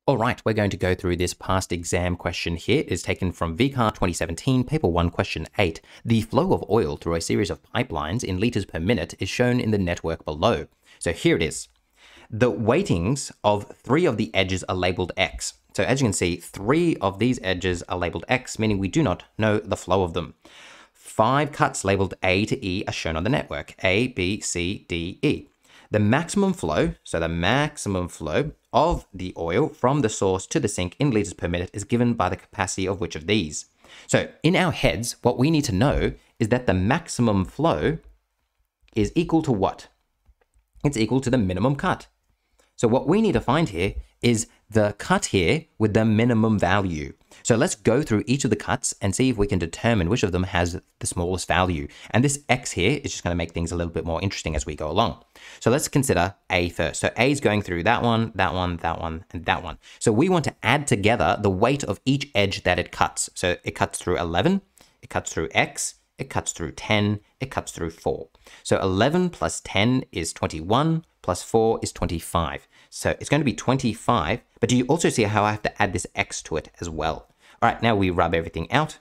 All right, we're going to go through this past exam question here. It is taken from VCAA 2017, paper 1, question 8. The flow of oil through a series of pipelines in liters per minute is shown in the network below. So here it is. The weightings of 3 of the edges are labeled X. So as you can see, 3 of these edges are labeled X, meaning we do not know the flow of them. 5 cuts labeled A to E are shown on the network, A, B, C, D, E. The maximum flow, so the maximum flow of the oil from the source to the sink in liters per minute is given by the capacity of which of these? So in our heads, what we need to know is that the maximum flow is equal to what? It's equal to the minimum cut. So what we need to find here is the cut here with the minimum value. So let's go through each of the cuts and see if we can determine which of them has the smallest value. And this X here is just going to make things a little bit more interesting as we go along. So let's consider A first. So A is going through that one, that one, that one, and that one. So we want to add together the weight of each edge that it cuts. So it cuts through 11, it cuts through X, it cuts through 10, it cuts through 4. So 11 plus 10 is 21, plus 4 is 25. So it's going to be 25, but do you also see how I have to add this X to it as well? All right, now we rub everything out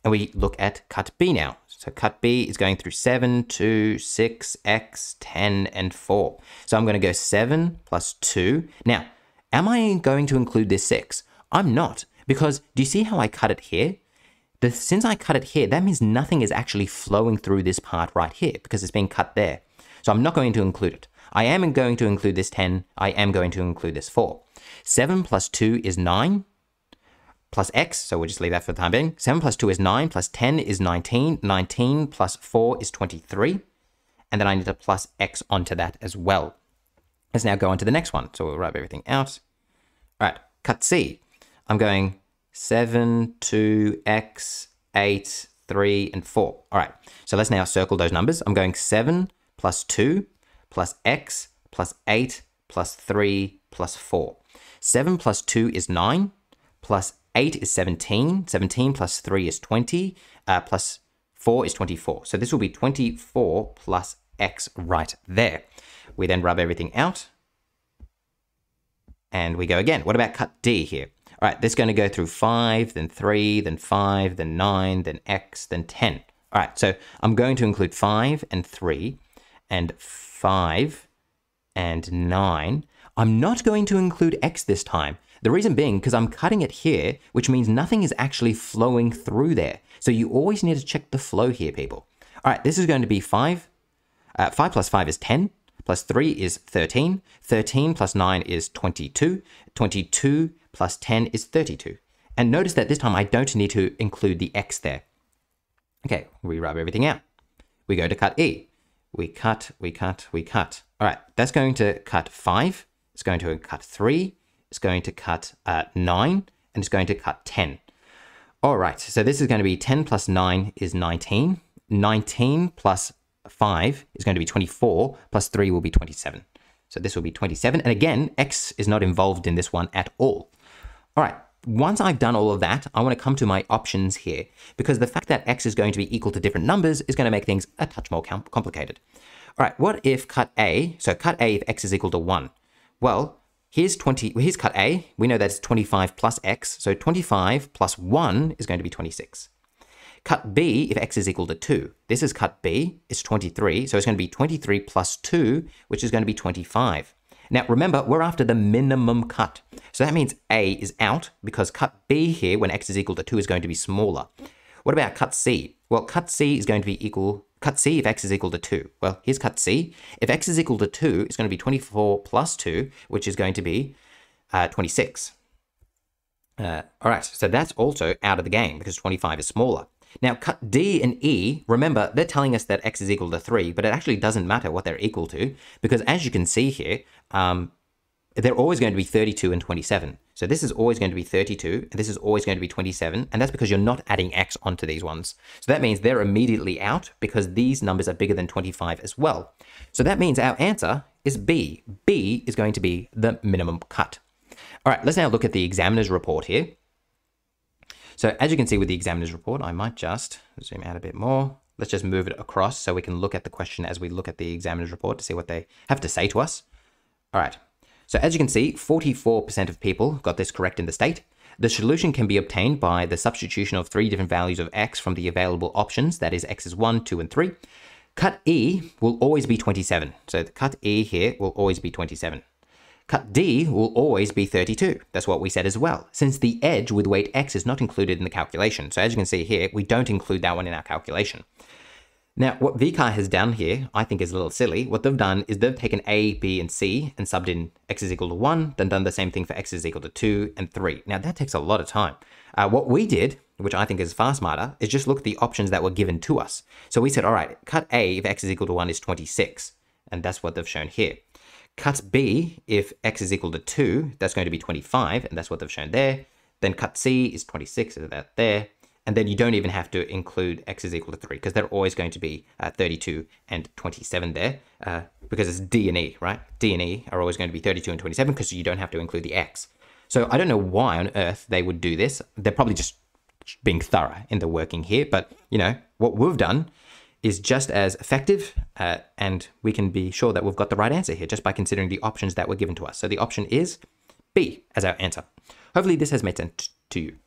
and we look at cut B now. So cut B is going through 7, 2, 6, X, 10, and 4. So I'm going to go 7 plus 2. Now, am I going to include this 6? I'm not, because do you see how I cut it here? Since I cut it here, that means nothing is actually flowing through this part right here because it's being cut there. So I'm not going to include it. I am going to include this 10. I am going to include this 4. 7 plus 2 is 9 plus X. So we'll just leave that for the time being. 7 plus 2 is 9 plus 10 is 19. 19 plus 4 is 23. And then I need to plus X onto that as well. Let's now go on to the next one. So we'll rub everything out. All right, cut C. I'm going 7, 2, X, 8, 3, and 4. All right, so let's now circle those numbers. I'm going 7 plus 2 plus X plus 8 plus 3 plus 4. 7 plus 2 is 9, plus 8 is 17. 17 plus 3 is 20, plus 4 is 24. So this will be 24 plus X right there. We then rub everything out and we go again. What about cut D here? All right, this is going to go through 5, then 3, then 5, then 9, then X, then 10. All right, so I'm going to include 5 and 3 and 5 and 9. I'm not going to include X this time. The reason being because I'm cutting it here, which means nothing is actually flowing through there. So you always need to check the flow here, people. All right, this is going to be 5. 5 plus 5 is 10. Plus 3 is 13. 13 plus 9 is 22. 22 plus 10 is 32. And notice that this time I don't need to include the X there. Okay, we rub everything out. We go to cut E. We cut, we cut, we cut. All right, that's going to cut 5. It's going to cut 3. It's going to cut 9. And it's going to cut 10. All right, so this is going to be 10 plus 9 is 19. 19 plus 5 is going to be 24. Plus 3 will be 27. So this will be 27. And again, X is not involved in this one at all. All right, once I've done all of that, I want to come to my options here because the fact that X is going to be equal to different numbers is going to make things a touch more complicated. All right, what if cut A, so cut A if X is equal to 1? Well, here's cut A. We know that it's 25 plus X. So 25 plus 1 is going to be 26. Cut B if X is equal to 2. This is cut B. It's 23. So it's going to be 23 plus 2, which is going to be 25. Now, remember, we're after the minimum cut. So that means A is out because cut B here, when X is equal to 2, is going to be smaller. What about cut C? Well, cut C is going to be cut C if X is equal to 2. Well, here's cut C. If X is equal to 2, it's going to be 24 plus 2, which is going to be 26. All right, so that's also out of the game because 25 is smaller. Now, cut D and E, remember, they're telling us that X is equal to 3, but it actually doesn't matter what they're equal to because as you can see here, they're always going to be 32 and 27. So this is always going to be 32, and this is always going to be 27, and that's because you're not adding X onto these ones. So that means they're immediately out because these numbers are bigger than 25 as well. So that means our answer is B. B is going to be the minimum cut. All right, let's now look at the examiner's report here. So as you can see with the examiner's report, I might just zoom out a bit more. Let's just move it across so we can look at the question as we look at the examiner's report to see what they have to say to us. All right. So as you can see, 44% of people got this correct in the state. The solution can be obtained by the substitution of 3 different values of x from the available options, that is x is 1, 2, and 3. Cut E will always be 27. So the cut E here will always be 27. Cut D will always be 32. That's what we said as well, since the edge with weight x is not included in the calculation. So as you can see here, we don't include that one in our calculation. Now, what VCAA has done here, I think is a little silly. What they've done is they've taken A, B, and C and subbed in x is equal to 1, then done the same thing for x is equal to 2 and 3. Now, that takes a lot of time. What we did, which I think is far smarter, is just look at the options that were given to us. So we said, all right, cut A if x is equal to 1 is 26, and that's what they've shown here. Cut B, if x is equal to 2, that's going to be 25, and that's what they've shown there. Then cut C is 26, so that there. And then you don't even have to include x is equal to 3, because they're always going to be 32 and 27 there, because it's D and E, right? D and E are always going to be 32 and 27, because you don't have to include the x. So I don't know why on earth they would do this. They're probably just being thorough in the working here, but you know, what we've done is just as effective, and we can be sure that we've got the right answer here just by considering the options that were given to us. So the option is B as our answer. Hopefully this has made sense to you.